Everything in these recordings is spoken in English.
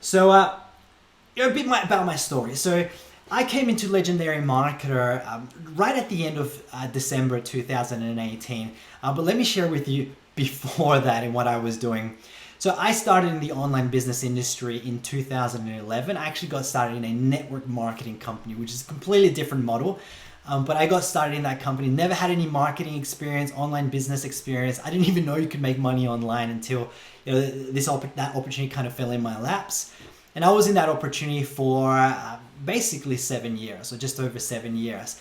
So, a bit about my story. So, I came into Legendary Marketer right at the end of December 2018. But let me share with you before that and what I was doing. So, I started in the online business industry in 2011. I actually got started in a network marketing company, which is a completely different model. But I got started in that company, never had any marketing experience, online business experience. I didn't even know you could make money online until that opportunity kind of fell in my laps. And I was in that opportunity for basically 7 years, or just over 7 years.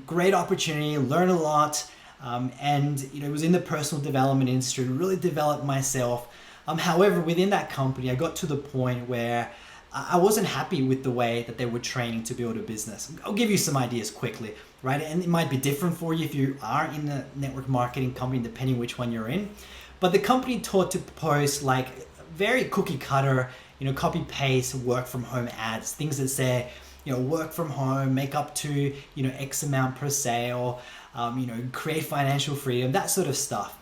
Great opportunity, learn a lot, and it was in the personal development industry. Really developed myself. However, within that company, I got to the point where I wasn't happy with the way that they were training to build a business. I'll give you some ideas quickly, right? And it might be different for you if you are in a network marketing company, depending which one you're in. But the company taught to post like very cookie cutter, copy paste, work from home ads, things that say, work from home, make up to, X amount per sale, create financial freedom, that sort of stuff.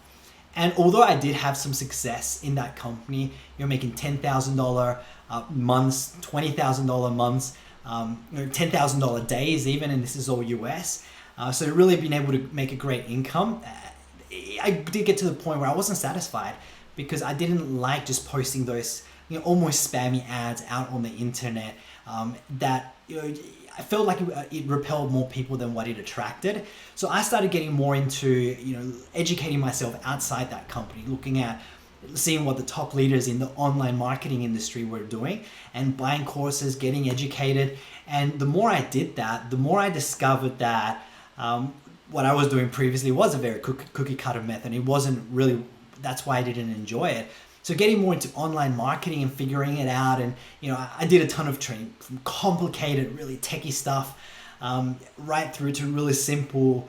And although I did have some success in that company, making $10,000 months, $20,000 months, $10,000 days even, and this is all US. So really being able to make a great income, I did get to the point where I wasn't satisfied because I didn't like just posting those, almost spammy ads out on the internet that, I felt like it repelled more people than what it attracted. So I started getting more into, educating myself outside that company, looking at seeing what the top leaders in the online marketing industry were doing and buying courses, getting educated. And the more I did that, the more I discovered that what I was doing previously was a very cookie cutter method. It wasn't really, that's why I didn't enjoy it. So getting more into online marketing and figuring it out, and I did a ton of training, from complicated, really techie stuff, right through to really simple,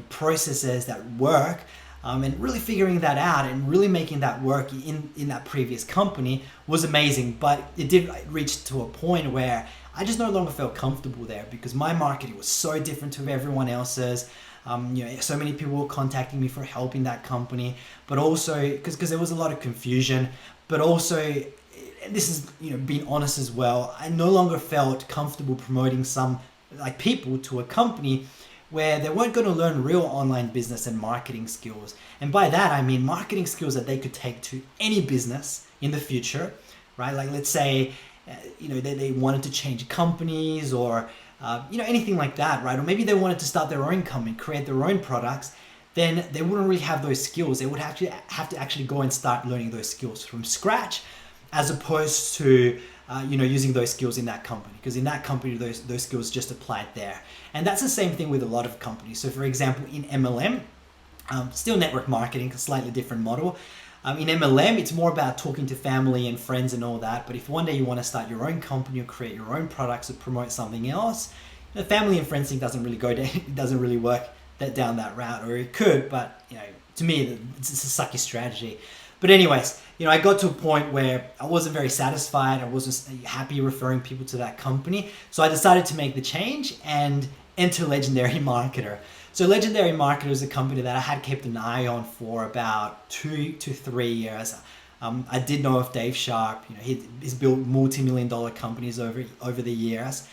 processes that work, and really figuring that out and really making that work in that previous company was amazing. But it did reach to a point where I just no longer felt comfortable there because my marketing was so different to everyone else's. So many people were contacting me for help in that company, but also because there was a lot of confusion, but also, and this is, being honest as well, I no longer felt comfortable promoting some like people to a company where they weren't going to learn real online business and marketing skills. And by that, I mean marketing skills that they could take to any business in the future, right? Like let's say, they wanted to change companies or anything like that, right? Or maybe they wanted to start their own company, create their own products, then they wouldn't really have those skills. They would have to actually go and start learning those skills from scratch, as opposed to using those skills in that company, because in that company those skills just applied there. And that's the same thing with a lot of companies. So for example, in MLM, still network marketing, a slightly different model. In MLM, it's more about talking to family and friends and all that. But if one day you want to start your own company or create your own products or promote something else, the family and friends thing doesn't really go down, it doesn't really work down that route, or it could, but to me, it's a sucky strategy. But anyways, I got to a point where I wasn't very satisfied. I wasn't happy referring people to that company. So I decided to make the change and enter Legendary Marketer. So Legendary Marketer is a company that I had kept an eye on for about 2 to 3 years. I did know of Dave Sharp. He's built multi-million-dollar companies over the years.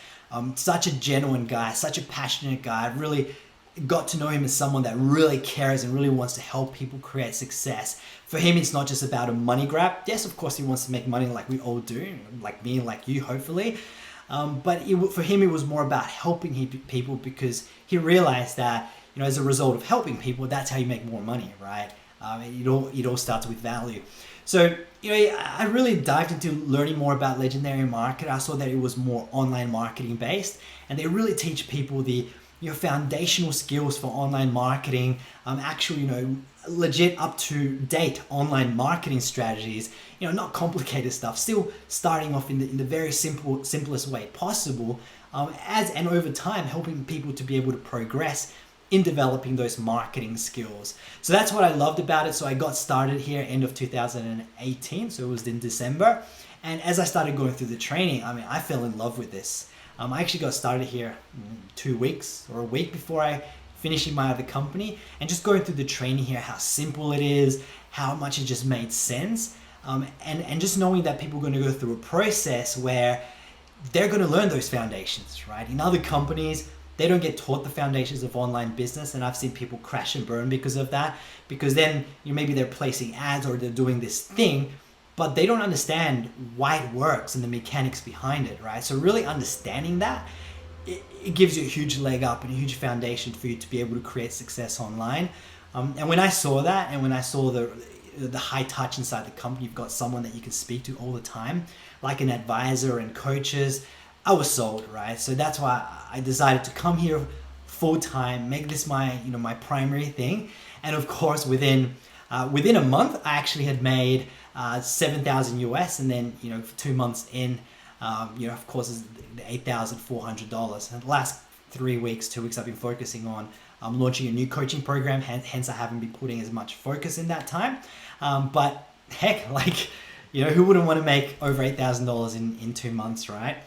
Such a genuine guy, such a passionate guy. I really got to know him as someone that really cares and really wants to help people create success. For him, it's not just about a money grab. Yes, of course, he wants to make money like we all do, like me and like you, hopefully. But for him, it was more about helping people, because he realized that, as a result of helping people, that's how you make more money, right? It all starts with value. So, I really dived into learning more about Legendary Marketer. I saw that it was more online marketing based, and they really teach people the foundational skills for online marketing, actual, legit up to date online marketing strategies, not complicated stuff, still starting off in the very simplest way possible, and over time helping people to be able to progress in developing those marketing skills. So that's what I loved about it. So I got started here end of 2018, so it was in December, and as I started going through the training, I fell in love with this. I actually got started here 2 weeks or a week before I finished in my other company, and just going through the training here, how simple it is, how much it just made sense. and just knowing that people are going to go through a process where they're going to learn those foundations, right? In other companies, they don't get taught the foundations of online business, and I've seen people crash and burn because of that. Because then maybe they're placing ads or they're doing this thing, but they don't understand why it works and the mechanics behind it, right? So really understanding that, it gives you a huge leg up and a huge foundation for you to be able to create success online. And when I saw that, and when I saw the high touch inside the company, you've got someone that you can speak to all the time, like an advisor and coaches, I was sold, right? So that's why I decided to come here full time, make this my my primary thing. And of course, within a month, I actually had made 7,000 US, and then 2 months in, of course, it's $8,400. And the last 3 weeks, 2 weeks, I've been focusing on launching a new coaching program. Hence, I haven't been putting as much focus in that time. But heck, who wouldn't want to make over $8,000 in 2 months, right?